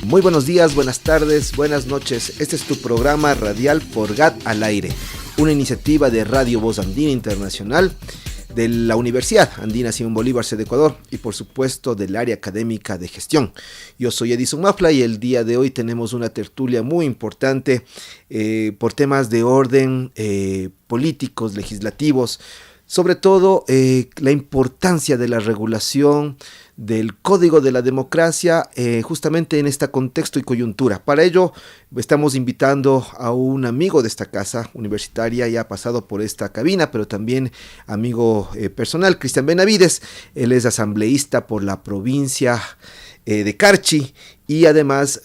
Muy buenos días, buenas tardes, buenas noches. Este es tu programa radial Forgat al Aire, una iniciativa de Radio Voz Andina Internacional, de la Universidad Andina Simón Bolívar, sede Ecuador, y por supuesto del área académica de gestión. Yo soy Edison Mafla y el día de hoy tenemos una tertulia muy importante por temas de orden políticos, legislativos, sobre todo la importancia de la regulación del Código de la Democracia justamente en este contexto y coyuntura. Para ello estamos invitando a un amigo de esta casa universitaria, ya ha pasado por esta cabina, pero también amigo personal, Cristian Benavides. Él es asambleísta por la provincia de Carchi y además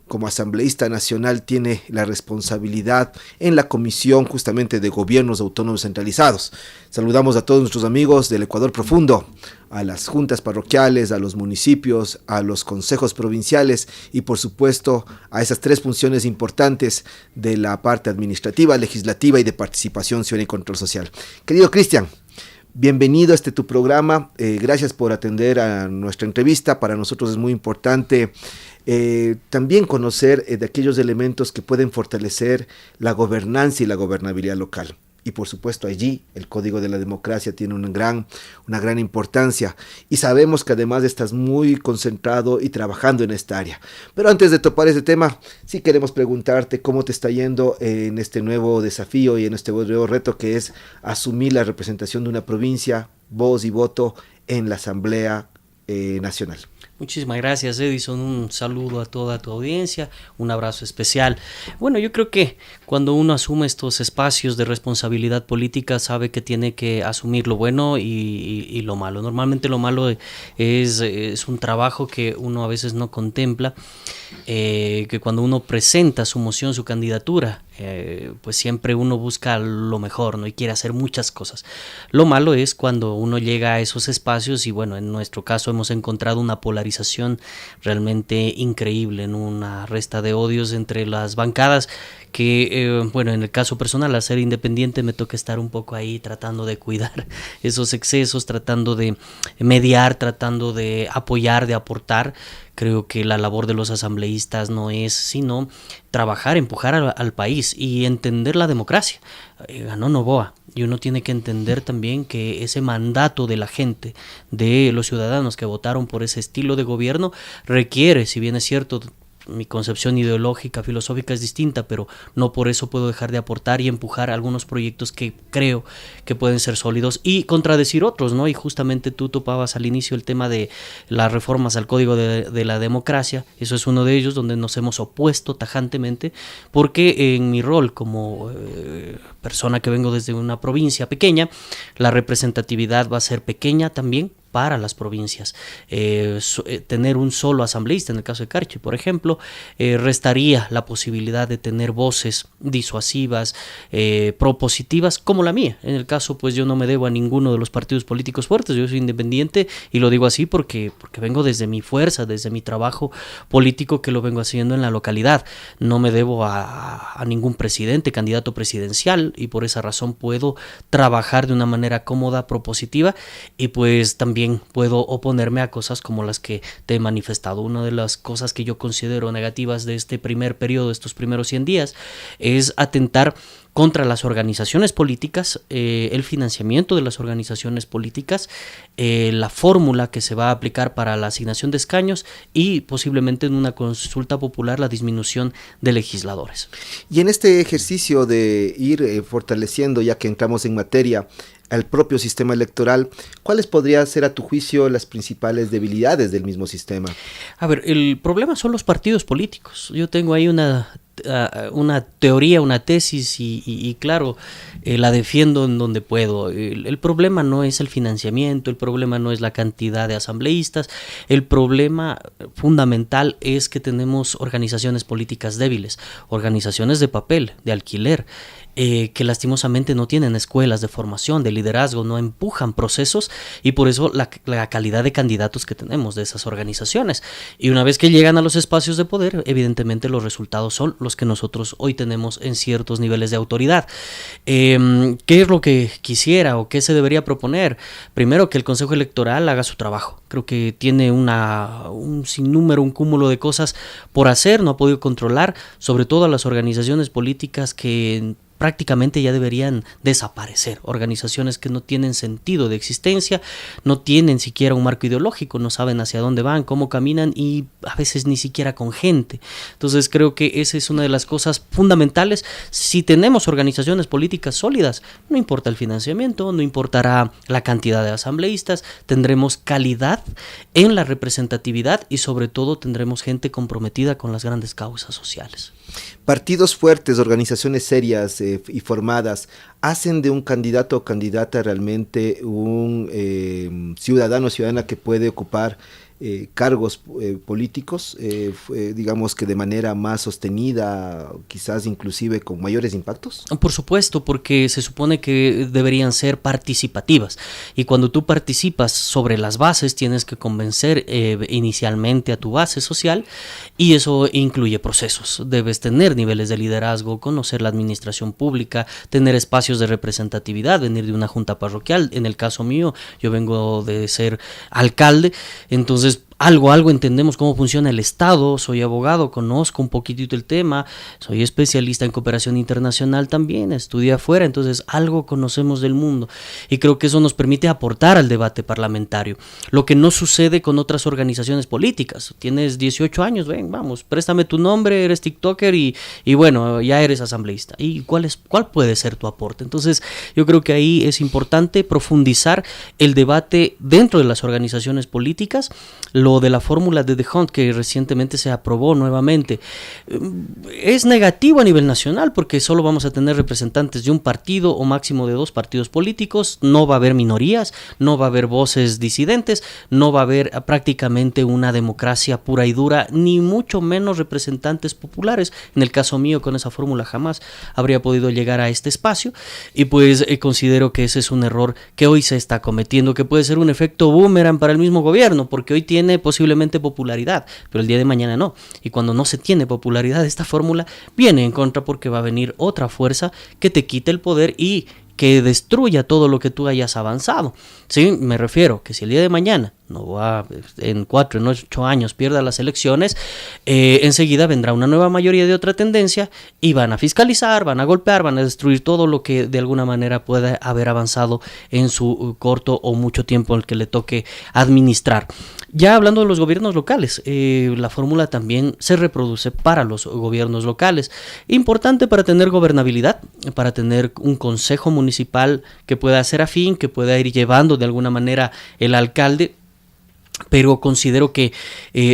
como asambleísta nacional tiene la responsabilidad en la Comisión justamente de Gobiernos Autónomos Centralizados. Saludamos a todos nuestros amigos del Ecuador profundo, a las juntas parroquiales, a los municipios, a los consejos provinciales y por supuesto a esas tres funciones importantes de la parte administrativa, legislativa y de participación ciudadana y control social. Querido Cristian, bienvenido a tu programa, gracias por atender a nuestra entrevista. Para nosotros es muy importante también conocer de aquellos elementos que pueden fortalecer la gobernanza y la gobernabilidad local. Y por supuesto allí el Código de la Democracia tiene una gran importancia y sabemos que además estás muy concentrado y trabajando en esta área. Pero antes de topar este tema, sí queremos preguntarte cómo te está yendo en este nuevo desafío y en este nuevo reto que es asumir la representación de una provincia, voz y voto en la Asamblea Nacional. Muchísimas gracias, Edison, un saludo a toda tu audiencia, un abrazo especial. Bueno, yo creo que cuando uno asume estos espacios de responsabilidad política sabe que tiene que asumir lo bueno y lo malo. Normalmente lo malo es un trabajo que uno a veces no contempla, que cuando uno presenta su moción, su candidatura, pues siempre uno busca lo mejor, ¿no? Y quiere hacer muchas cosas. Lo malo es cuando uno llega a esos espacios y bueno, en nuestro caso hemos encontrado una polarización realmente increíble, en una resta de odios entre las bancadas que, bueno, en el caso personal, al ser independiente me toca estar un poco ahí tratando de cuidar esos excesos, tratando de mediar, tratando de apoyar, de aportar. Creo que la labor de los asambleístas no es sino trabajar, empujar al país y entender la democracia. Ganó Noboa y uno tiene que entender también que ese mandato de la gente, de los ciudadanos que votaron por ese estilo de gobierno, requiere, si bien es cierto, mi concepción ideológica, filosófica es distinta, pero no por eso puedo dejar de aportar y empujar algunos proyectos que creo que pueden ser sólidos y contradecir otros, ¿no? Y justamente tú topabas al inicio el tema de las reformas al Código de la Democracia. Eso es uno de ellos donde nos hemos opuesto tajantemente, porque en mi rol como persona que vengo desde una provincia pequeña, la representatividad va a ser pequeña también para las provincias. Tener un solo asambleísta, en el caso de Carchi, por ejemplo, restaría la posibilidad de tener voces disuasivas, propositivas, como la mía. En el caso, pues yo no me debo a ninguno de los partidos políticos fuertes, yo soy independiente y lo digo así porque vengo desde mi fuerza, desde mi trabajo político que lo vengo haciendo en la localidad. No me debo a ningún presidente, candidato presidencial, y por esa razón puedo trabajar de una manera cómoda, propositiva, y pues también puedo oponerme a cosas como las que te he manifestado. Una de las cosas que yo considero negativas de este primer periodo, estos primeros 100 días, es atentar contra las organizaciones políticas, el financiamiento de las organizaciones políticas, la fórmula que se va a aplicar para la asignación de escaños y posiblemente en una consulta popular la disminución de legisladores. Y en este ejercicio de ir fortaleciendo, ya que entramos en materia, al propio sistema electoral, ¿cuáles podrían ser a tu juicio las principales debilidades del mismo sistema? A ver, el problema son los partidos políticos. Yo tengo ahí una teoría, una tesis y claro, la defiendo en donde puedo. El problema no es el financiamiento, el problema no es la cantidad de asambleístas, el problema fundamental es que tenemos organizaciones políticas débiles, organizaciones de papel, de alquiler. que lastimosamente no tienen escuelas de formación, de liderazgo, no empujan procesos, y por eso la calidad de candidatos que tenemos de esas organizaciones. Y una vez que llegan a los espacios de poder, evidentemente los resultados son los que nosotros hoy tenemos en ciertos niveles de autoridad. ¿Qué es lo que quisiera o qué se debería proponer? Primero, que el Consejo Electoral haga su trabajo. Creo que tiene un sinnúmero, un cúmulo de cosas por hacer, no ha podido controlar, sobre todo a las organizaciones políticas que prácticamente ya deberían desaparecer, organizaciones que no tienen sentido de existencia, no tienen siquiera un marco ideológico, no saben hacia dónde van, cómo caminan y a veces ni siquiera con gente. Entonces creo que esa es una de las cosas fundamentales. Si tenemos organizaciones políticas sólidas, no importa el financiamiento, no importará la cantidad de asambleístas, tendremos calidad en la representatividad y sobre todo tendremos gente comprometida con las grandes causas sociales. Partidos fuertes, organizaciones serias y formadas, ¿hacen de un candidato o candidata realmente un ciudadano o ciudadana que puede ocupar cargos políticos, digamos que de manera más sostenida, quizás inclusive con mayores impactos? Por supuesto, porque se supone que deberían ser participativas, y cuando tú participas sobre las bases tienes que convencer inicialmente a tu base social, y eso incluye procesos. Debes tener niveles de liderazgo, conocer la administración pública, tener espacios de representatividad, venir de una junta parroquial. En el caso mío, yo vengo de ser alcalde, entonces algo entendemos cómo funciona el Estado. Soy abogado, conozco un poquitito el tema, soy especialista en cooperación internacional también, estudié afuera, entonces algo conocemos del mundo, y creo que eso nos permite aportar al debate parlamentario, lo que no sucede con otras organizaciones políticas. Tienes 18 años, ven, vamos, préstame tu nombre, eres tiktoker y bueno, ya eres asambleísta. ¿Y cuál puede ser tu aporte? Entonces yo creo que ahí es importante profundizar el debate dentro de las organizaciones políticas. Lo de la fórmula de D'Hondt, que recientemente se aprobó nuevamente, es negativo a nivel nacional, porque solo vamos a tener representantes de un partido o máximo de 2 partidos políticos, no va a haber minorías, no va a haber voces disidentes, no va a haber prácticamente una democracia pura y dura, ni mucho menos representantes populares. En el caso mío, con esa fórmula jamás habría podido llegar a este espacio, y pues considero que ese es un error que hoy se está cometiendo, que puede ser un efecto boomerang para el mismo gobierno, porque hoy tiene posiblemente popularidad, pero el día de mañana no. Y cuando no se tiene popularidad, esta fórmula viene en contra, porque va a venir otra fuerza que te quite el poder y que destruya todo lo que tú hayas avanzado. Sí, me refiero que si el día de mañana no va, en 4, en 8 años pierda las elecciones, enseguida vendrá una nueva mayoría de otra tendencia y van a fiscalizar, van a golpear, van a destruir todo lo que de alguna manera pueda haber avanzado en su corto o mucho tiempo en el que le toque administrar. Ya hablando de los gobiernos locales, la fórmula también se reproduce para los gobiernos locales. Importante para tener gobernabilidad, para tener un consejo municipal que pueda ser afín, que pueda ir llevando de alguna manera el alcalde, pero considero que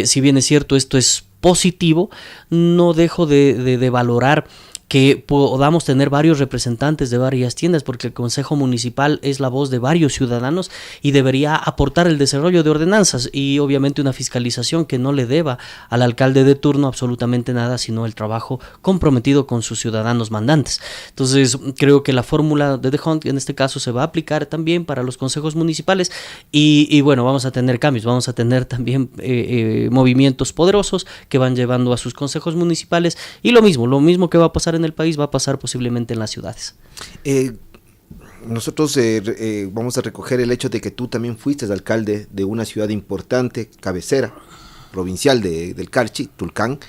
si bien es cierto esto es positivo, no dejo de valorar que podamos tener varios representantes de varias tiendas, porque el Consejo Municipal es la voz de varios ciudadanos y debería aportar el desarrollo de ordenanzas y obviamente una fiscalización que no le deba al alcalde de turno absolutamente nada, sino el trabajo comprometido con sus ciudadanos mandantes. Entonces creo que la fórmula de D'Hondt en este caso se va a aplicar también para los consejos municipales y bueno, vamos a tener cambios, vamos a tener también movimientos poderosos que van llevando a sus consejos municipales, y lo mismo que va a pasar en el país va a pasar posiblemente en las ciudades. Nosotros vamos a recoger el hecho de que tú también fuiste alcalde de una ciudad importante, cabecera provincial del Carchi, Tulcán,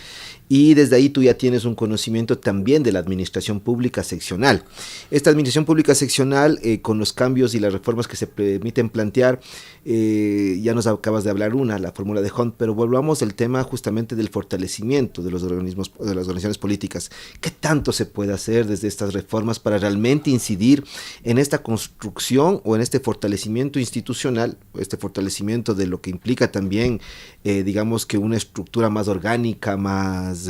y desde ahí tú ya tienes un conocimiento también de la administración pública seccional. Esta administración pública seccional, con los cambios y las reformas que se permiten plantear, ya nos acabas de hablar la fórmula de D'Hondt, pero volvamos al tema justamente del fortalecimiento de los organismos, de las organizaciones políticas. ¿Qué tanto se puede hacer desde estas reformas para realmente incidir en esta construcción o en este fortalecimiento institucional, este fortalecimiento de lo que implica también, digamos que una estructura más orgánica, más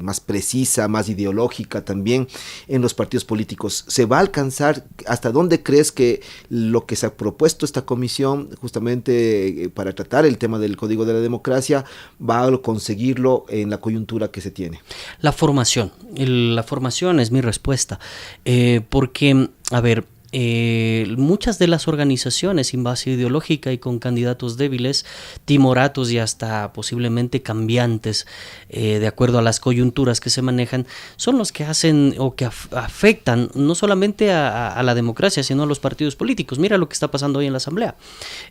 más precisa, más ideológica también en los partidos políticos. ¿Se va a alcanzar? ¿Hasta dónde crees que lo que se ha propuesto esta comisión justamente para tratar el tema del Código de la Democracia va a conseguirlo en la coyuntura que se tiene? La formación es mi respuesta, porque, a ver, muchas de las organizaciones sin base ideológica y con candidatos débiles, timoratos y hasta posiblemente cambiantes, de acuerdo a las coyunturas que se manejan, son los que hacen o que afectan no solamente a la democracia, sino a los partidos políticos. Mira lo que está pasando hoy en la Asamblea.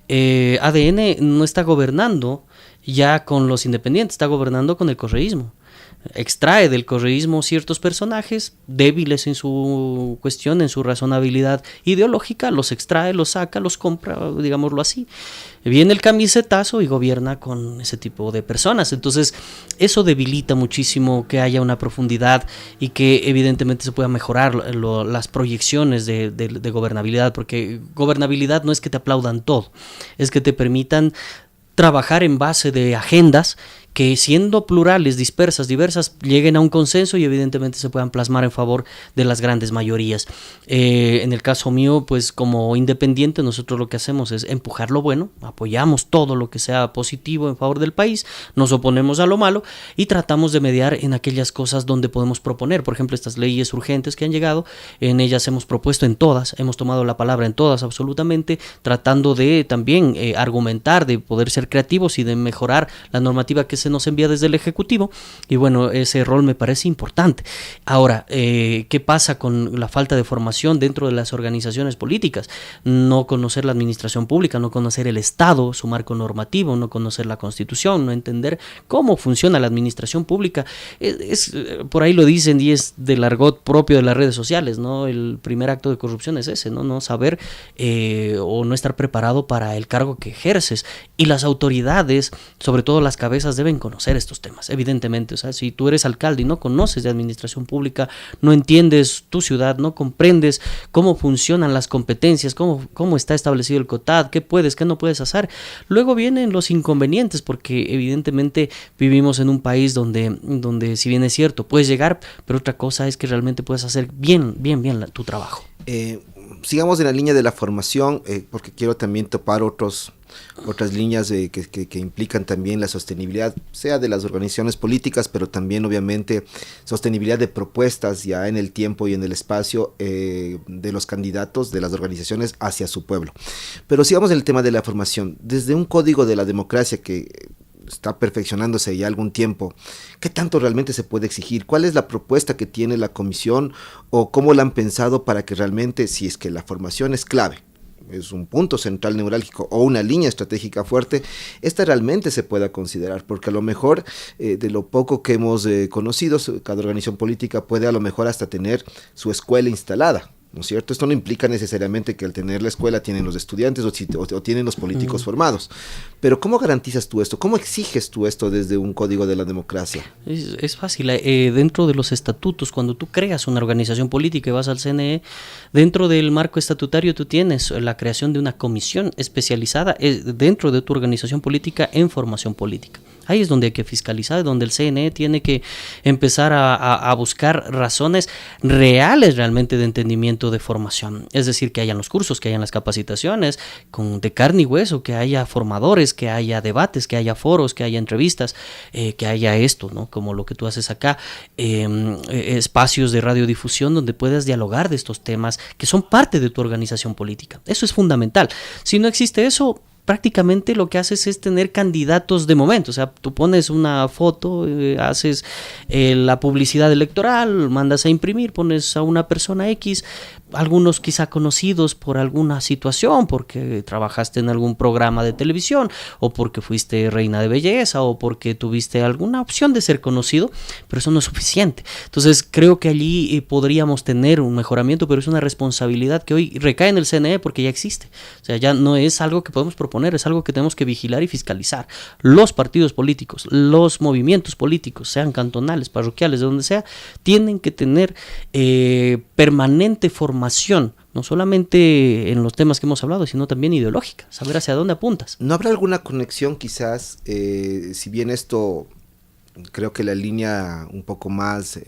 ADN no está gobernando ya con los independientes, está gobernando con el correísmo. Extrae del correísmo ciertos personajes débiles en su cuestión, en su razonabilidad ideológica, los extrae, los saca, los compra, digámoslo así. Viene el camisetazo y gobierna con ese tipo de personas. Entonces eso debilita muchísimo que haya una profundidad y que evidentemente se pueda mejorar las proyecciones de gobernabilidad, porque gobernabilidad no es que te aplaudan todo, es que te permitan trabajar en base de agendas que, siendo plurales, dispersas, diversas, lleguen a un consenso y evidentemente se puedan plasmar en favor de las grandes mayorías. En el caso mío, pues como independiente, nosotros lo que hacemos es empujar lo bueno, apoyamos todo lo que sea positivo en favor del país, nos oponemos a lo malo y tratamos de mediar en aquellas cosas donde podemos proponer. Por ejemplo, estas leyes urgentes que han llegado, en ellas hemos propuesto en todas, hemos tomado la palabra en todas absolutamente, tratando de también argumentar, de poder ser creativos y de mejorar la normativa que se nos envía desde el Ejecutivo, y bueno, ese rol me parece importante. Ahora, ¿qué pasa con la falta de formación dentro de las organizaciones políticas? No conocer la administración pública, no conocer el Estado, su marco normativo, no conocer la Constitución, no entender cómo funciona la administración pública. Por ahí lo dicen y es del argot propio de las redes sociales, ¿no? El primer acto de corrupción es ese, no saber o no estar preparado para el cargo que ejerces. Y las autoridades, sobre todo las cabezas, deben conocer estos temas, evidentemente. O sea, si tú eres alcalde y no conoces de administración pública, no entiendes tu ciudad, no comprendes cómo funcionan las competencias, cómo está establecido el COTAD, qué puedes, qué no puedes hacer, luego vienen los inconvenientes, porque evidentemente vivimos en un país donde si bien es cierto, puedes llegar, pero otra cosa es que realmente puedes hacer bien tu trabajo. Sigamos en la línea de la formación, porque quiero también topar otras líneas que implican también la sostenibilidad, sea de las organizaciones políticas, pero también obviamente sostenibilidad de propuestas ya en el tiempo y en el espacio de los candidatos, de las organizaciones hacia su pueblo. Pero sigamos en el tema de la formación. Desde un código de la democracia que está perfeccionándose ya algún tiempo, ¿qué tanto realmente se puede exigir? ¿Cuál es la propuesta que tiene la comisión o cómo la han pensado para que realmente, si es que la formación es clave, es un punto central neurálgico o una línea estratégica fuerte, esta realmente se pueda considerar? Porque a lo mejor de lo poco que hemos conocido, cada organización política puede a lo mejor hasta tener su escuela instalada, ¿no es cierto? Esto no implica necesariamente que al tener la escuela tienen los estudiantes o tienen los políticos formados. Pero ¿cómo garantizas tú esto? ¿Cómo exiges tú esto desde un código de la democracia? Es fácil. Dentro de los estatutos, cuando tú creas una organización política y vas al CNE, dentro del marco estatutario tú tienes la creación de una comisión especializada dentro de tu organización política en formación política. Ahí es donde hay que fiscalizar, donde el CNE tiene que empezar a buscar razones reales realmente de entendimiento de formación. Es decir, que hayan los cursos, que hayan las capacitaciones de carne y hueso, que haya formadores, que haya debates, que haya foros, que haya entrevistas, que haya esto, ¿no? Como lo que tú haces acá, espacios de radiodifusión donde puedas dialogar de estos temas que son parte de tu organización política. Eso es fundamental. Si no existe eso, prácticamente lo que haces es tener candidatos de momento. O sea, tú pones una foto, haces la publicidad electoral, mandas a imprimir, pones a una persona X, algunos quizá conocidos por alguna situación, porque trabajaste en algún programa de televisión, o porque fuiste reina de belleza, o porque tuviste alguna opción de ser conocido, pero eso no es suficiente. Entonces creo que allí podríamos tener un mejoramiento, pero es una responsabilidad que hoy recae en el CNE porque ya existe. O sea, ya no es algo que podemos proponer, es algo que tenemos que vigilar y fiscalizar. Los partidos políticos, los movimientos políticos, sean cantonales, parroquiales, de donde sea, tienen que tener permanente formación, no solamente en los temas que hemos hablado, sino también ideológica, saber hacia dónde apuntas. ¿No habrá alguna conexión quizás, si bien esto creo que la línea un poco más,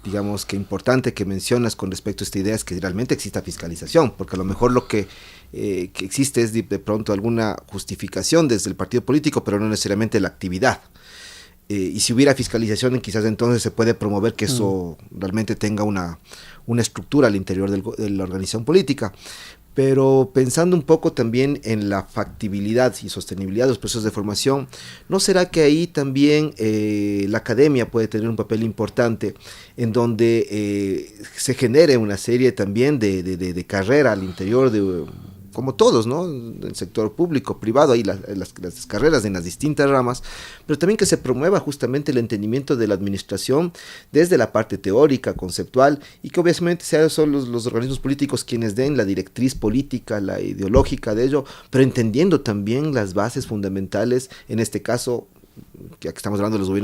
digamos que importante que mencionas con respecto a esta idea es que realmente exista fiscalización, porque a lo mejor lo que existe es de pronto alguna justificación desde el partido político, pero no necesariamente la actividad. Y si hubiera fiscalización, quizás entonces se puede promover que eso realmente tenga una estructura al interior de la organización política. Pero pensando un poco también en la factibilidad y sostenibilidad de los procesos de formación, ¿no será que ahí también la academia puede tener un papel importante en donde se genere una serie también de carrera al interior de, como todos, ¿no? El sector público, privado, ahí las carreras en las distintas ramas, pero también que se promueva justamente el entendimiento de la administración desde la parte teórica, conceptual, y que obviamente sean solo los organismos políticos quienes den la directriz política, la ideológica de ello, pero entendiendo también las bases fundamentales, en este caso, ya que estamos hablando de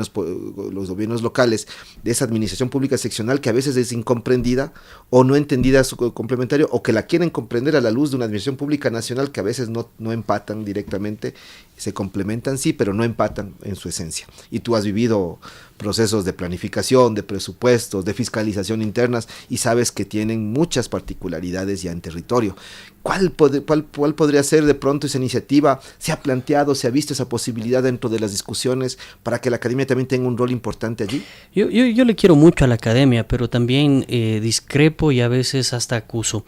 los gobiernos locales, de esa administración pública seccional que a veces es incomprendida o no entendida su complementario, o que la quieren comprender a la luz de una administración pública nacional que a veces no empatan directamente, se complementan sí, pero no empatan en su esencia. Y tú has vivido procesos de planificación, de presupuestos, de fiscalización internas, y sabes que tienen muchas particularidades ya en territorio. ¿Cuál podría ser de pronto esa iniciativa? ¿Se ha planteado, se ha visto esa posibilidad dentro de las discusiones para que la academia también tenga un rol importante allí? Yo le quiero mucho a la academia, pero también discrepo y a veces hasta acuso,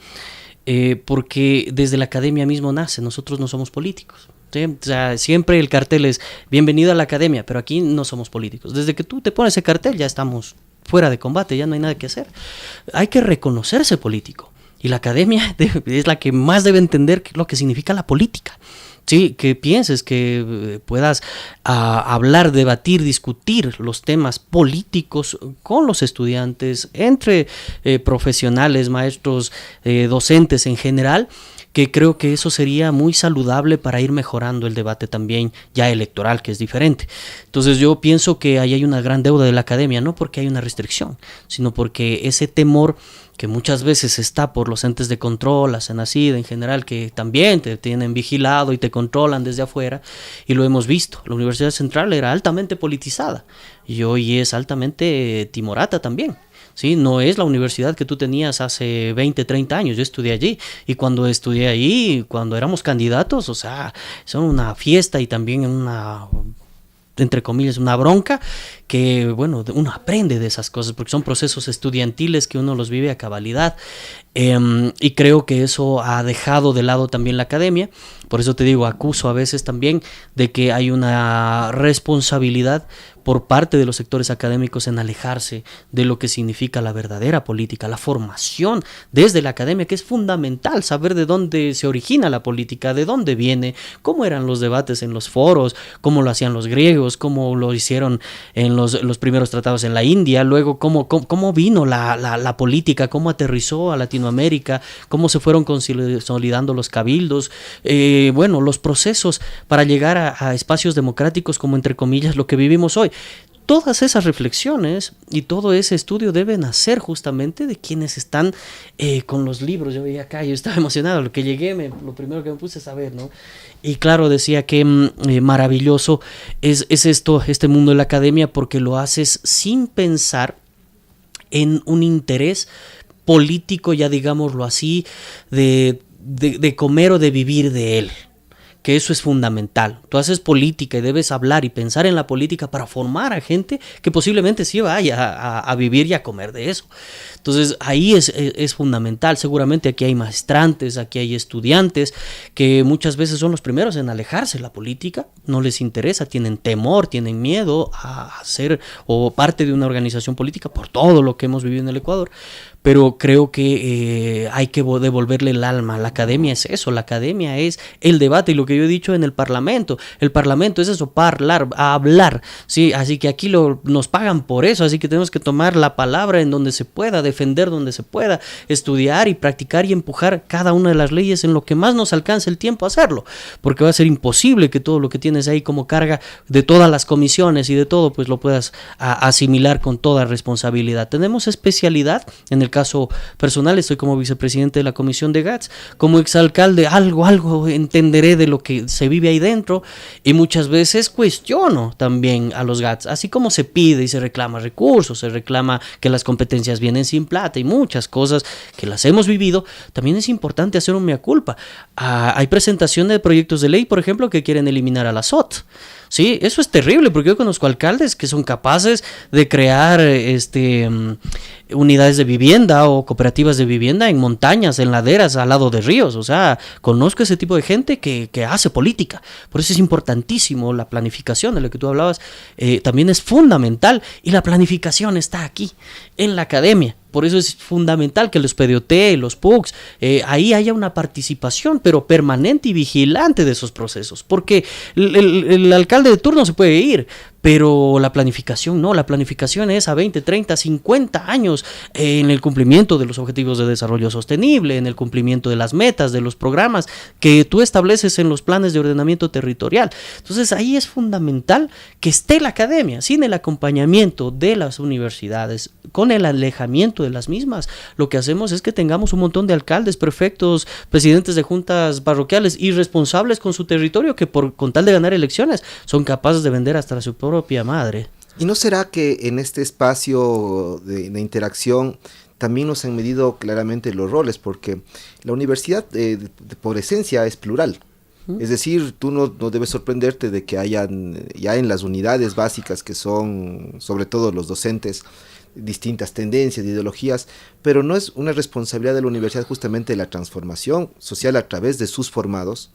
porque desde la academia mismo nace, nosotros no somos políticos. ¿Sí? O sea, siempre el cartel es bienvenido a la academia, pero aquí no somos políticos. Desde que tú te pones ese cartel ya estamos fuera de combate, ya no hay nada que hacer. Hay que reconocerse político, y la academia es la que más debe entender lo que significa la política. Sí, que pienses, que puedas hablar, debatir, discutir los temas políticos con los estudiantes, entre profesionales, maestros, docentes en general, que creo que eso sería muy saludable para ir mejorando el debate también ya electoral, que es diferente. Entonces yo pienso que ahí hay una gran deuda de la academia, no porque hay una restricción, sino porque ese temor que muchas veces está por los entes de control, la CENACID en general, que también te tienen vigilado y te controlan desde afuera, y lo hemos visto. La Universidad Central era altamente politizada y hoy es altamente timorata también. ¿Sí? No es la universidad que tú tenías hace 20, 30 años. Yo estudié allí, y cuando estudié allí, cuando éramos candidatos, o sea, son una fiesta y también una, entre comillas, una bronca, que bueno, uno aprende de esas cosas porque son procesos estudiantiles que uno los vive a cabalidad, y creo que eso ha dejado de lado también la academia. Por eso te digo, acuso a veces también de que hay una responsabilidad por parte de los sectores académicos en alejarse de lo que significa la verdadera política, la formación desde la academia, que es fundamental saber de dónde se origina la política, de dónde viene, cómo eran los debates en los foros, cómo lo hacían los griegos, cómo lo hicieron en los primeros tratados en la India, luego cómo vino la política, cómo aterrizó a Latinoamérica, cómo se fueron consolidando los cabildos, bueno, los procesos para llegar a espacios democráticos como entre comillas lo que vivimos hoy. Todas esas reflexiones y todo ese estudio deben nacer justamente de quienes están con los libros. Yo veía acá, yo estaba emocionado, lo que llegué, lo primero que me puse a saber, ¿no? Y claro, decía que maravilloso es esto, este mundo de la academia, porque lo haces sin pensar en un interés político, ya digámoslo así, de comer o de vivir de él. Que eso es fundamental. Tú haces política y debes hablar y pensar en la política para formar a gente que posiblemente sí vaya a vivir y a comer de eso. Entonces ahí es fundamental. Seguramente aquí hay maestrantes, aquí hay estudiantes que muchas veces son los primeros en alejarse de la política, no les interesa, tienen temor, tienen miedo a ser o parte de una organización política por todo lo que hemos vivido en el Ecuador. Pero creo que hay que devolverle el alma. La academia es eso, la academia es el debate, y lo que yo he dicho en el Parlamento es eso, hablar, ¿sí? Así que aquí nos pagan por eso, así que tenemos que tomar la palabra en donde se pueda defender donde se pueda, estudiar y practicar y empujar cada una de las leyes en lo que más nos alcance el tiempo a hacerlo, porque va a ser imposible que todo lo que tienes ahí como carga de todas las comisiones y de todo, pues lo puedas asimilar con toda responsabilidad. Tenemos especialidad, en el caso personal estoy como vicepresidente de la comisión de GATS, como exalcalde algo entenderé de lo que se vive ahí dentro, y muchas veces cuestiono también a los GATS, así como se pide y se reclama recursos, se reclama que las competencias vienen sin plata y muchas cosas que las hemos vivido, también es importante hacer un mea culpa. Hay presentación de proyectos de ley, por ejemplo, que quieren eliminar a la SOT. Sí, eso es terrible, porque yo conozco alcaldes que son capaces de crear unidades de vivienda o cooperativas de vivienda en montañas, en laderas, al lado de ríos. O sea, conozco ese tipo de gente que hace política. Por eso es importantísimo la planificación de lo que tú hablabas. También es fundamental, y la planificación está aquí, en la academia. Por eso es fundamental que los PDOT, los PUCs, ahí haya una participación, pero permanente y vigilante de esos procesos. Porque el alcalde de turno se puede ir, pero la planificación no. La planificación es a 20, 30, 50 años en el cumplimiento de los objetivos de desarrollo sostenible, en el cumplimiento de las metas, de los programas que tú estableces en los planes de ordenamiento territorial. Entonces ahí es fundamental que esté la academia. Sin el acompañamiento de las universidades, con el alejamiento de las mismas, lo que hacemos es que tengamos un montón de alcaldes, prefectos, presidentes de juntas parroquiales irresponsables con su territorio, que con tal de ganar elecciones son capaces de vender hasta su propia madre. ¿Y no será que en este espacio de interacción también nos han medido claramente los roles? Porque la universidad por esencia es plural. Es decir, tú no debes sorprenderte de que hayan ya en las unidades básicas, que son sobre todo los docentes, distintas tendencias, ideologías, pero no es una responsabilidad de la universidad justamente la transformación social a través de sus formados,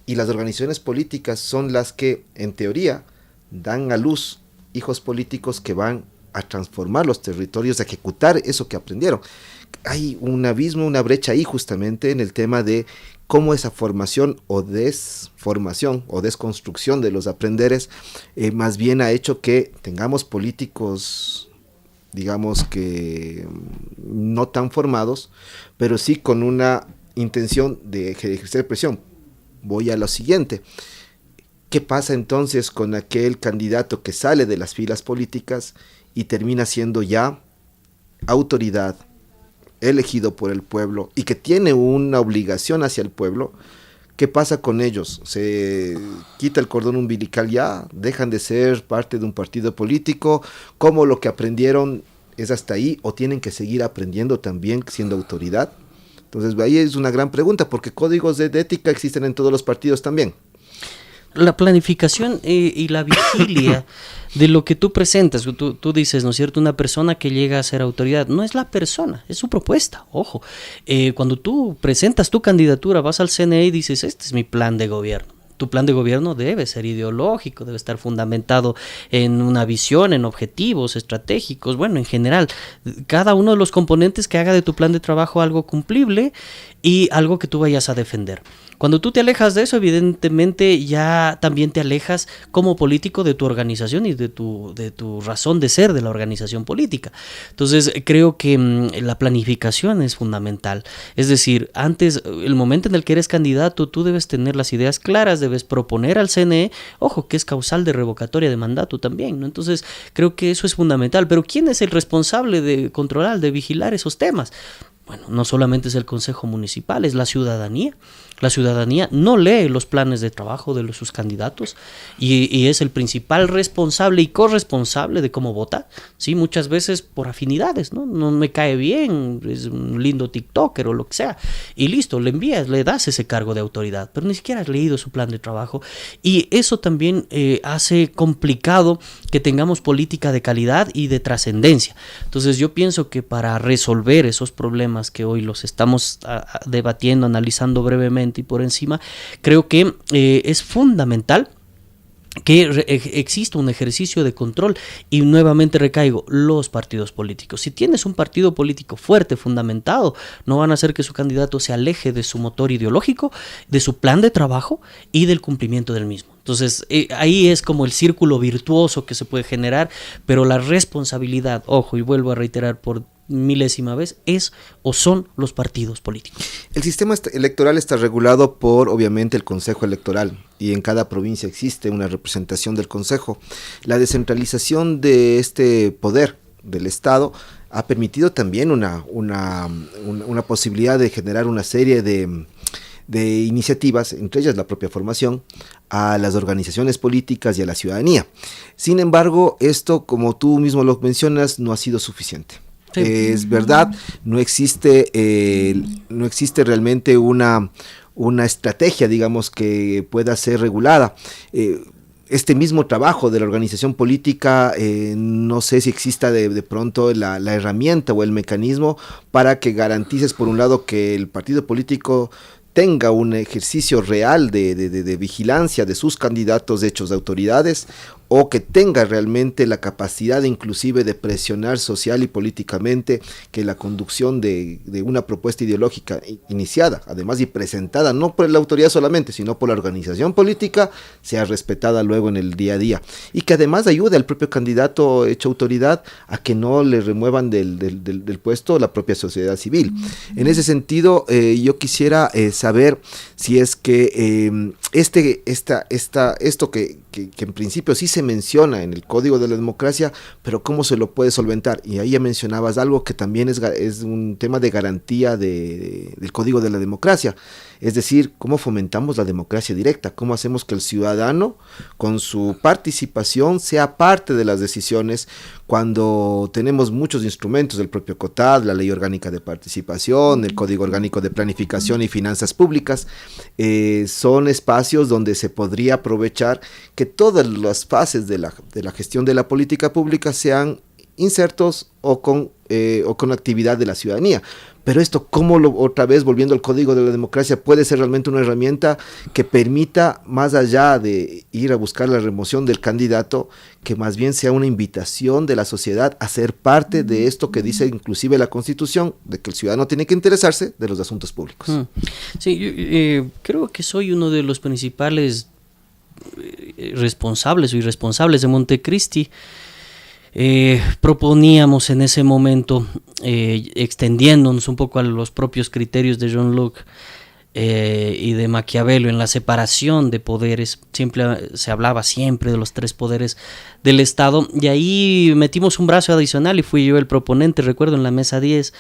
y las organizaciones políticas son las que, en teoría, dan a luz hijos políticos que van a transformar los territorios, a ejecutar eso que aprendieron. Hay un abismo, una brecha ahí justamente en el tema de cómo esa formación o desformación o desconstrucción de los aprenderes más bien ha hecho que tengamos políticos, digamos que no tan formados, pero sí con una intención de ejercer presión. Voy a lo siguiente. ¿Qué pasa entonces con aquel candidato que sale de las filas políticas y termina siendo ya autoridad, elegido por el pueblo y que tiene una obligación hacia el pueblo? ¿Qué pasa con ellos? ¿Se quita el cordón umbilical ya? ¿Dejan de ser parte de un partido político? ¿Cómo lo que aprendieron es hasta ahí? ¿O tienen que seguir aprendiendo también siendo autoridad? Entonces ahí es una gran pregunta, porque códigos de ética existen en todos los partidos también. La planificación y la vigilia de lo que tú presentas, tú dices, ¿no es cierto? Una persona que llega a ser autoridad, no es la persona, es su propuesta, ojo. Cuando tú presentas tu candidatura, vas al CNE y dices, este es mi plan de gobierno. Tu plan de gobierno debe ser ideológico, debe estar fundamentado en una visión, en objetivos estratégicos, bueno, en general, cada uno de los componentes que haga de tu plan de trabajo algo cumplible y algo que tú vayas a defender. Cuando tú te alejas de eso, evidentemente ya también te alejas como político de tu organización y de tu razón de ser de la organización política. Entonces creo que la planificación es fundamental. Es decir, antes, el momento en el que eres candidato, tú debes tener las ideas claras, debes proponer al CNE, ojo, que es causal de revocatoria de mandato también, ¿no? Entonces creo que eso es fundamental. Pero ¿quién es el responsable de controlar, de vigilar esos temas? Bueno, no solamente es el Consejo Municipal, es la ciudadanía. La ciudadanía no lee los planes de trabajo de sus candidatos y es el principal responsable y corresponsable de cómo vota. Sí, muchas veces por afinidades, ¿no? No me cae bien, es un lindo TikToker o lo que sea. Y listo, le envías, le das ese cargo de autoridad, pero ni siquiera has leído su plan de trabajo. Y eso también hace complicado que tengamos política de calidad y de trascendencia. Entonces yo pienso que para resolver esos problemas que hoy los estamos debatiendo, analizando brevemente y por encima, creo que es fundamental que exista un ejercicio de control y nuevamente recaigo, los partidos políticos. Si tienes un partido político fuerte, fundamentado, no van a hacer que su candidato se aleje de su motor ideológico, de su plan de trabajo y del cumplimiento del mismo. Entonces ahí es como el círculo virtuoso que se puede generar, pero la responsabilidad, ojo, y vuelvo a reiterar por milésima vez, es o son los partidos políticos. El sistema electoral está regulado por, obviamente, el Consejo Electoral, y en cada provincia existe una representación del Consejo. La descentralización de este poder del Estado ha permitido también una posibilidad de generar una serie de iniciativas, entre ellas la propia formación, a las organizaciones políticas y a la ciudadanía. Sin embargo, esto, como tú mismo lo mencionas, no ha sido suficiente. Sí. Es verdad, no existe realmente una estrategia, digamos, que pueda ser regulada. Este mismo trabajo de la organización política, no sé si exista de pronto la herramienta o el mecanismo para que garantices, por un lado, que el partido político tenga un ejercicio real de vigilancia de sus candidatos hechos de autoridades, o que tenga realmente la capacidad inclusive de presionar social y políticamente que la conducción de una propuesta ideológica iniciada, además y presentada no por la autoridad solamente, sino por la organización política, sea respetada luego en el día a día, y que además ayude al propio candidato hecho autoridad a que no le remuevan del puesto la propia sociedad civil. En ese sentido, yo quisiera saber si es que esto que en principio sí se menciona en el Código de la Democracia, pero cómo se lo puede solventar. Y ahí ya mencionabas algo que también es un tema de garantía del Código de la Democracia, es decir, cómo fomentamos la democracia directa, cómo hacemos que el ciudadano con su participación sea parte de las decisiones, cuando tenemos muchos instrumentos del propio COTAD, la Ley Orgánica de Participación, el Código Orgánico de Planificación y Finanzas Públicas. Son espacios donde se podría aprovechar que todas las fases de la gestión de la política pública sean insertos o con actividad de la ciudadanía. Pero esto, otra vez volviendo al Código de la Democracia, puede ser realmente una herramienta que permita, más allá de ir a buscar la remoción del candidato, que más bien sea una invitación de la sociedad a ser parte de esto que dice inclusive la Constitución, de que el ciudadano tiene que interesarse de los asuntos públicos. Sí, yo creo que soy uno de los principales responsables o irresponsables de Montecristi. Proponíamos en ese momento, extendiéndonos un poco a los propios criterios de Jean-Luc y de Maquiavelo en la separación de poderes. Se hablaba siempre de los tres poderes del Estado, y ahí metimos un brazo adicional y fui yo el proponente, recuerdo, en la mesa 10,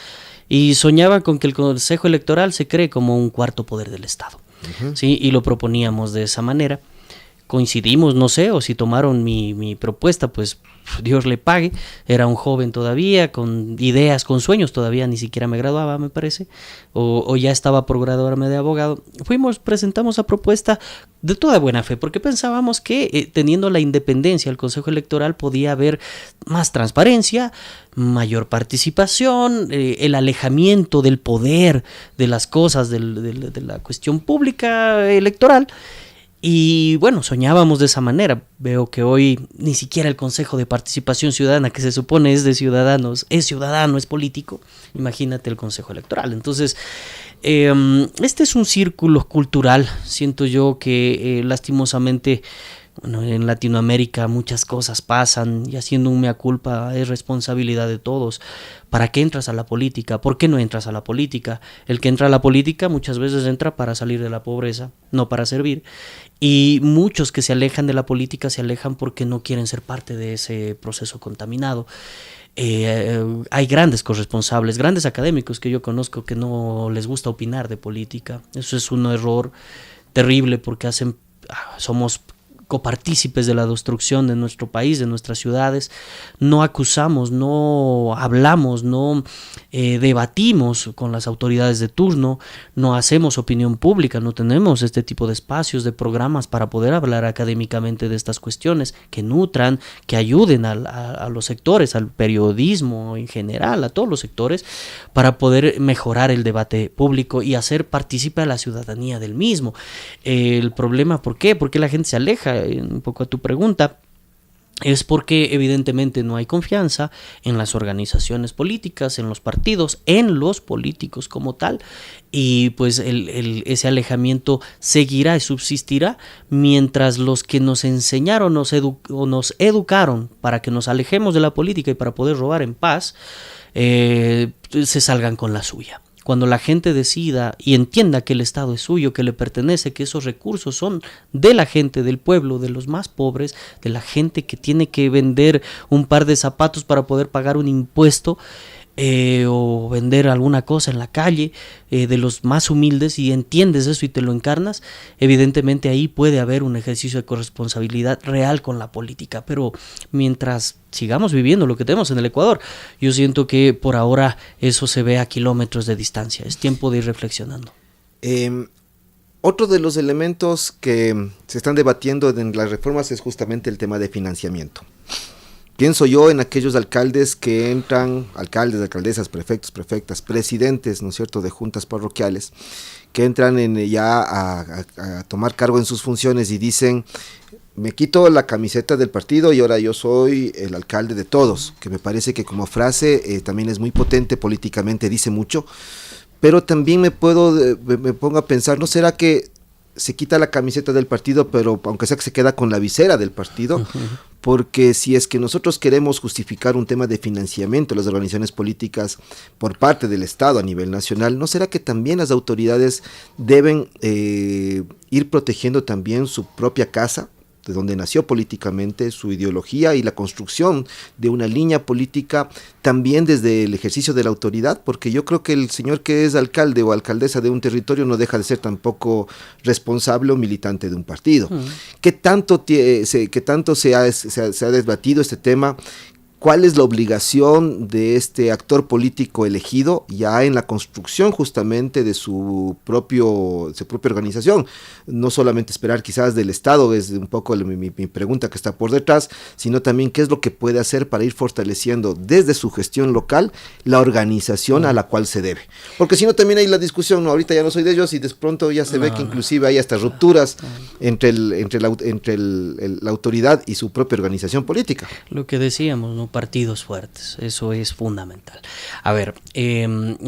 y soñaba con que el Consejo Electoral se cree como un cuarto poder del Estado. ¿Sí? Y lo proponíamos de esa manera. Coincidimos, no sé, o si tomaron mi propuesta, pues Dios le pague. Era un joven todavía, con ideas, con sueños, todavía ni siquiera me graduaba, me parece, o ya estaba por graduarme de abogado. Presentamos la propuesta de toda buena fe, porque pensábamos que teniendo la independencia el Consejo Electoral podía haber más transparencia, mayor participación, el alejamiento del poder de las cosas, de la cuestión pública electoral. Y bueno, soñábamos de esa manera. Veo que hoy ni siquiera el Consejo de Participación Ciudadana, que se supone es de ciudadanos, es ciudadano, es político. Imagínate el Consejo Electoral. Entonces, este es un círculo cultural. Siento yo que lastimosamente, bueno, en Latinoamérica muchas cosas pasan, y haciendo un mea culpa es responsabilidad de todos. ¿Para qué entras a la política? ¿Por qué no entras a la política? El que entra a la política muchas veces entra para salir de la pobreza, no para servir. Y muchos que se alejan de la política se alejan porque no quieren ser parte de ese proceso contaminado. Hay grandes corresponsables, grandes académicos que yo conozco que no les gusta opinar de política. Eso es un error terrible, porque somos copartícipes de la destrucción de nuestro país, de nuestras ciudades. No acusamos, no hablamos, no debatimos con las autoridades de turno, no hacemos opinión pública, no tenemos este tipo de espacios, de programas para poder hablar académicamente de estas cuestiones que nutran, que ayuden a los sectores, al periodismo en general, a todos los sectores, para poder mejorar el debate público y hacer partícipe a la ciudadanía del mismo. El problema, ¿por qué? Porque la gente se aleja. Un poco a tu pregunta, es porque evidentemente no hay confianza en las organizaciones políticas, en los partidos, en los políticos como tal, y pues ese alejamiento seguirá y subsistirá mientras los que nos enseñaron o nos educaron para que nos alejemos de la política y para poder robar en paz, se salgan con la suya. Cuando la gente decida y entienda que el Estado es suyo, que le pertenece, que esos recursos son de la gente, del pueblo, de los más pobres, de la gente que tiene que vender un par de zapatos para poder pagar un impuesto, o vender alguna cosa en la calle, de los más humildes, y entiendes eso y te lo encarnas, evidentemente ahí puede haber un ejercicio de corresponsabilidad real con la política. Pero mientras sigamos viviendo lo que tenemos en el Ecuador, yo siento que por ahora eso se ve a kilómetros de distancia. Es tiempo de ir reflexionando. Otro de los elementos que se están debatiendo en las reformas es justamente el tema de financiamiento. Pienso yo en aquellos alcaldes que entran, alcaldes, alcaldesas, prefectos, prefectas, presidentes, ¿no es cierto?, de juntas parroquiales, que entran a tomar cargo en sus funciones y dicen: me quito la camiseta del partido y ahora yo soy el alcalde de todos, que me parece que como frase también es muy potente políticamente, dice mucho, pero también me pongo a pensar, ¿no será que se quita la camiseta del partido, pero aunque sea que se queda con la visera del partido? Porque si es que nosotros queremos justificar un tema de financiamiento de las organizaciones políticas por parte del Estado a nivel nacional, ¿no será que también las autoridades deben ir protegiendo también su propia casa, de donde nació políticamente, su ideología y la construcción de una línea política también desde el ejercicio de la autoridad? Porque yo creo que el señor que es alcalde o alcaldesa de un territorio no deja de ser tampoco responsable o militante de un partido. ¿Qué tanto se ha debatido este tema? ¿Cuál es la obligación de este actor político elegido ya en la construcción justamente de su propia organización? No solamente esperar quizás del Estado, es un poco mi pregunta que está por detrás, sino también qué es lo que puede hacer para ir fortaleciendo desde su gestión local la organización a la cual se debe. Porque si no también hay la discusión, no, ahorita ya no soy de ellos y de pronto ya se ve que inclusive hay hasta rupturas entre la autoridad y su propia organización política. Lo que decíamos, ¿no? Partidos fuertes, eso es fundamental. A ver,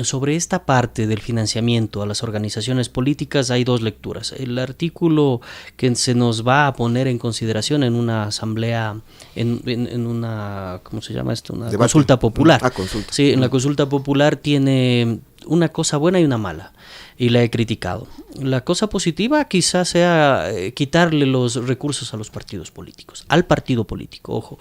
sobre esta parte del financiamiento a las organizaciones políticas hay dos lecturas. El artículo que se nos va a poner en consideración en una asamblea, en una, ¿cómo se llama esto? Una debate. Consulta popular. Consulta. Sí, en la consulta popular tiene una cosa buena y una mala, y la he criticado. La cosa positiva quizás sea quitarle los recursos a los partidos políticos, al partido político, ojo.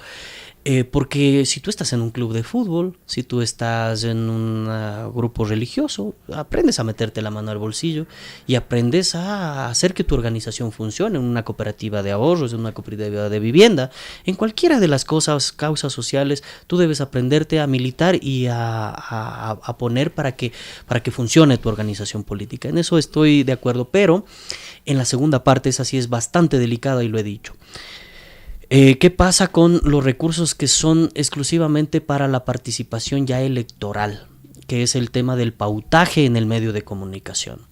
Porque si tú estás en un club de fútbol, si tú estás en un grupo religioso, aprendes a meterte la mano al bolsillo y aprendes a hacer que tu organización funcione, en una cooperativa de ahorros, en una cooperativa de vivienda, en cualquiera de las causas sociales. Tú debes aprenderte a militar y a poner para que funcione tu organización política. En eso estoy de acuerdo, pero en la segunda parte esa sí es bastante delicada y lo he dicho. ¿Qué pasa con los recursos que son exclusivamente para la participación ya electoral? Que es el tema del pautaje en el medio de comunicación.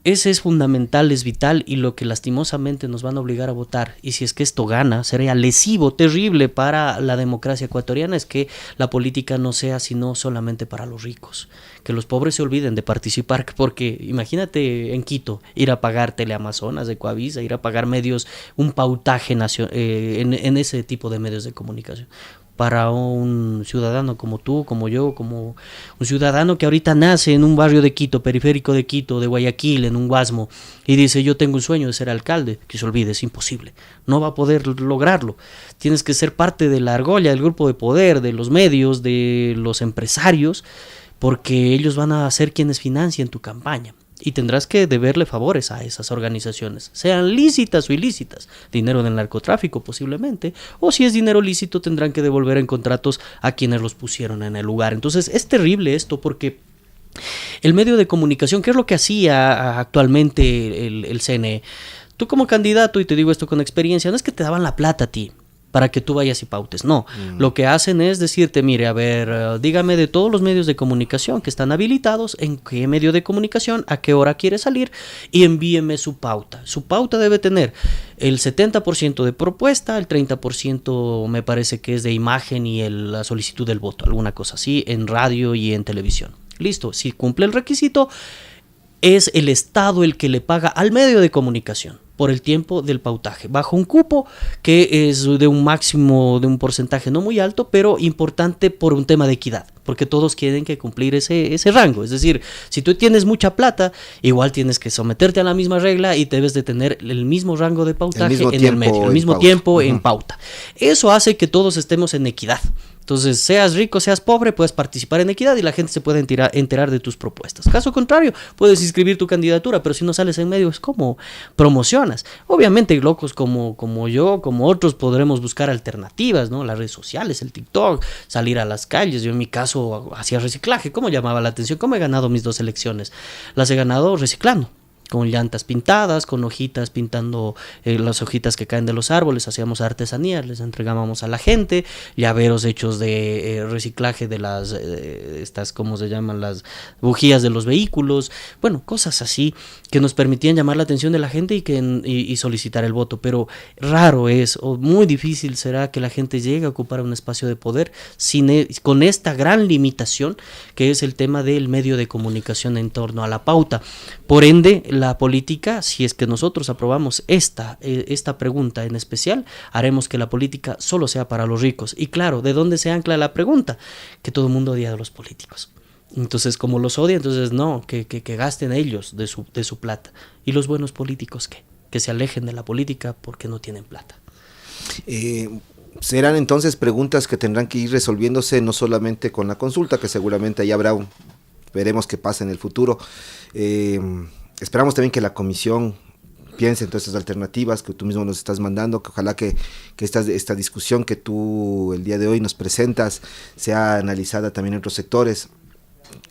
Ese es fundamental, es vital, y lo que lastimosamente nos van a obligar a votar, y si es que esto gana, sería lesivo, terrible para la democracia ecuatoriana, es que la política no sea sino solamente para los ricos, que los pobres se olviden de participar, porque imagínate en Quito, ir a pagar Teleamazonas, Ecuavisa, ir a pagar medios, un pautaje en ese tipo de medios de comunicación. Para un ciudadano como tú, como yo, como un ciudadano que ahorita nace en un barrio de Quito, periférico de Quito, de Guayaquil, en un Guasmo, y dice: yo tengo un sueño de ser alcalde, que se olvide, es imposible, no va a poder lograrlo. Tienes que ser parte de la argolla, del grupo de poder, de los medios, de los empresarios, porque ellos van a ser quienes financien tu campaña. Y tendrás que deberle favores a esas organizaciones, sean lícitas o ilícitas, dinero del narcotráfico posiblemente, o si es dinero lícito tendrán que devolver en contratos a quienes los pusieron en el lugar. Entonces es terrible esto, porque el medio de comunicación, ¿qué es lo que hacía actualmente el CNE? Tú como candidato, y te digo esto con experiencia, no es que te daban la plata a ti, para que tú vayas y pautes. No, lo que hacen es decirte, mire, a ver, dígame de todos los medios de comunicación que están habilitados, en qué medio de comunicación, a qué hora quiere salir y envíeme su pauta. Su pauta debe tener el 70% de propuesta, el 30% me parece que es de imagen y la solicitud del voto, alguna cosa así, en radio y en televisión. Listo, si cumple el requisito, es el Estado el que le paga al medio de comunicación por el tiempo del pautaje, bajo un cupo que es de un máximo, de un porcentaje no muy alto, pero importante por un tema de equidad, porque todos quieren que cumplir ese rango. Es decir, si tú tienes mucha plata, igual tienes que someterte a la misma regla y debes de tener el mismo rango de pautaje en el medio, el mismo tiempo en pauta. Eso hace que todos estemos en equidad. Entonces, seas rico, seas pobre, puedes participar en equidad y la gente se puede enterar de tus propuestas. Caso contrario, puedes inscribir tu candidatura, pero si no sales en medio, es como promocionas. Obviamente, locos como yo, como otros, podremos buscar alternativas, ¿no? Las redes sociales, el TikTok, salir a las calles. Yo en mi caso hacía reciclaje. ¿Cómo llamaba la atención? ¿Cómo he ganado mis 2 elecciones? Las he ganado reciclando, con llantas pintadas, con hojitas, pintando las hojitas que caen de los árboles, hacíamos artesanías, les entregábamos a la gente, llaveros hechos de reciclaje de las, estas, ¿cómo se llaman? Las bujías de los vehículos, bueno, cosas así que nos permitían llamar la atención de la gente y solicitar el voto, pero raro es, o muy difícil será que la gente llegue a ocupar un espacio de poder con esta gran limitación que es el tema del medio de comunicación en torno a la pauta. Por ende, la política, si es que nosotros aprobamos esta pregunta en especial, haremos que la política solo sea para los ricos. Y claro, ¿de dónde se ancla la pregunta? Que todo el mundo odia a los políticos. Entonces, como los odia, entonces no, que gasten ellos de su plata. ¿Y los buenos políticos qué? Que se alejen de la política porque no tienen plata. Serán entonces preguntas que tendrán que ir resolviéndose no solamente con la consulta, que seguramente ahí habrá veremos qué pasa en el futuro. Esperamos también que la comisión piense en todas estas alternativas que tú mismo nos estás mandando, que ojalá que esta discusión que tú el día de hoy nos presentas sea analizada también en otros sectores.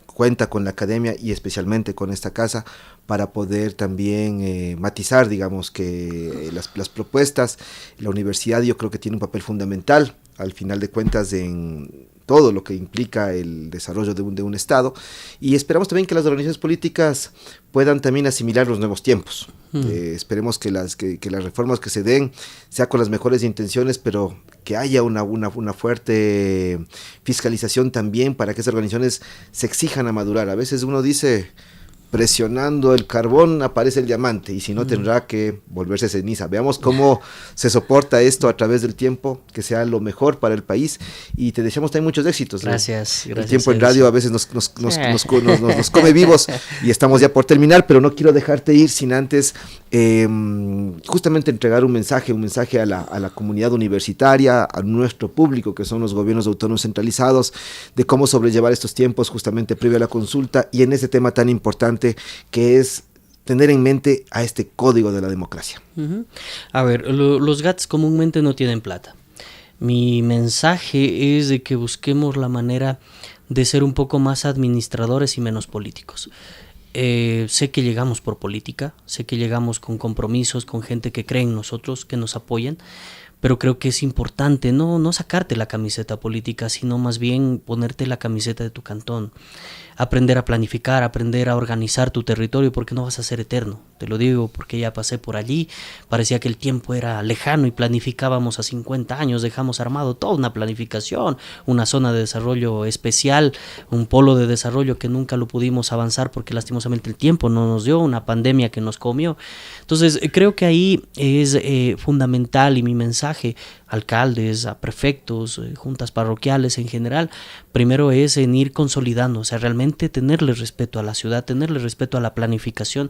Cuenta con la academia y especialmente con esta casa para poder también matizar, digamos, que las propuestas. La universidad yo creo que tiene un papel fundamental, al final de cuentas, en todo lo que implica el desarrollo de un Estado, y esperamos también que las organizaciones políticas puedan también asimilar los nuevos tiempos. Esperemos que las reformas que se den sea con las mejores intenciones, pero que haya una fuerte fiscalización también para que esas organizaciones se exijan a madurar. A veces uno dice, presionando el carbón aparece el diamante, y si no tendrá que volverse ceniza. Veamos cómo se soporta esto a través del tiempo, que sea lo mejor para el país, y te deseamos también muchos éxitos. Gracias. El tiempo en radio a veces nos come vivos y estamos ya por terminar, pero no quiero dejarte ir sin antes justamente entregar un mensaje a la comunidad universitaria, a nuestro público, que son los gobiernos autónomos centralizados, de cómo sobrellevar estos tiempos justamente previo a la consulta y en ese tema tan importante que es tener en mente a este código de la democracia. A ver, los GATS comúnmente no tienen plata. Mi mensaje es de que busquemos la manera de ser un poco más administradores y menos políticos. Sé que llegamos por política, sé que llegamos con compromisos, con gente que cree en nosotros, que nos apoyan, pero creo que es importante no sacarte la camiseta política, sino más bien ponerte la camiseta de tu cantón. Aprender a planificar, aprender a organizar tu territorio, porque no vas a ser eterno. Te lo digo porque ya pasé por allí, parecía que el tiempo era lejano y planificábamos a 50 años, dejamos armado toda una planificación, una zona de desarrollo especial, un polo de desarrollo que nunca lo pudimos avanzar porque lastimosamente el tiempo no nos dio, una pandemia que nos comió. Entonces creo que ahí es fundamental, y mi mensaje a alcaldes, a prefectos, juntas parroquiales en general, primero es en ir consolidando, o sea, realmente tenerle respeto a la ciudad, tenerle respeto a la planificación,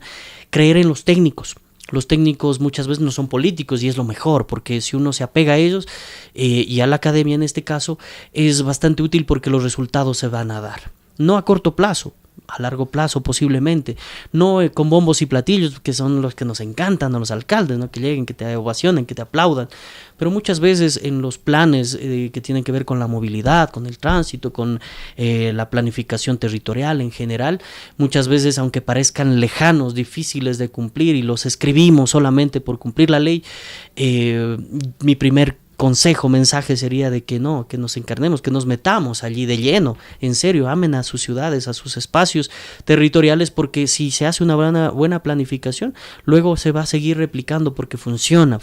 creer en los técnicos. Los técnicos muchas veces no son políticos y es lo mejor, porque si uno se apega a ellos y a la academia en este caso, es bastante útil porque los resultados se van a dar. No a corto plazo, a largo plazo posiblemente, no con bombos y platillos, que son los que nos encantan a los alcaldes, ¿no? Que lleguen, que te ovacionen, que te aplaudan, pero muchas veces en los planes que tienen que ver con la movilidad, con el tránsito, con la planificación territorial en general, muchas veces, aunque parezcan lejanos, difíciles de cumplir y los escribimos solamente por cumplir la ley, mi primer consejo, mensaje sería de que no, que nos encarnemos, que nos metamos allí de lleno, en serio, amen a sus ciudades, a sus espacios territoriales, porque si se hace una buena planificación, luego se va a seguir replicando porque funciona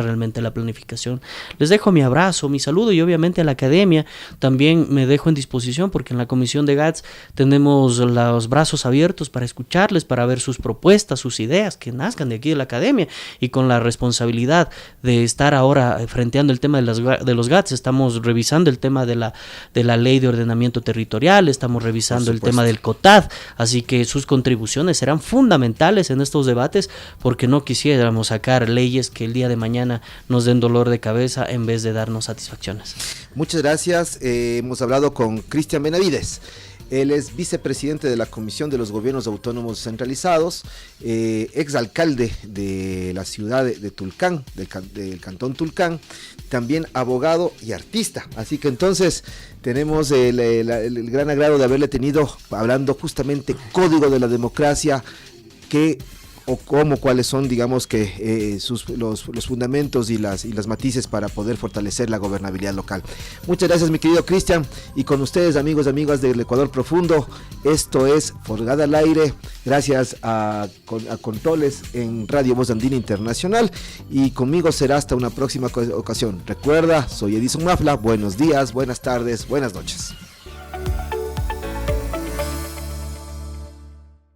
realmente la planificación. Les dejo mi abrazo, mi saludo y obviamente a la academia también me dejo en disposición porque en la comisión de GATS tenemos los brazos abiertos para escucharles, para ver sus propuestas, sus ideas que nazcan de aquí de la academia y con la responsabilidad de estar ahora frenteando el tema de los GATS, estamos revisando el tema de la ley de ordenamiento territorial, estamos revisando el tema del COTAD, así que sus contribuciones serán fundamentales en estos debates porque no quisiéramos sacar leyes que el día de mañana nos den dolor de cabeza en vez de darnos satisfacciones. Muchas gracias. Hemos hablado con Cristian Benavides. Él es vicepresidente de la Comisión de los Gobiernos Autónomos Centralizados, exalcalde de la ciudad de Tulcán, del cantón Tulcán, también abogado y artista. Así que entonces tenemos el gran agrado de haberle tenido hablando justamente código de la democracia, cuáles son, digamos que los fundamentos y las matices para poder fortalecer la gobernabilidad local. Muchas gracias, mi querido Cristian, y con ustedes, amigos y amigas del Ecuador Profundo, esto es Forgada al Aire, gracias a Controles en Radio Voz Andina Internacional, y conmigo será hasta una próxima ocasión. Recuerda, soy Edison Mafla, buenos días, buenas tardes, buenas noches.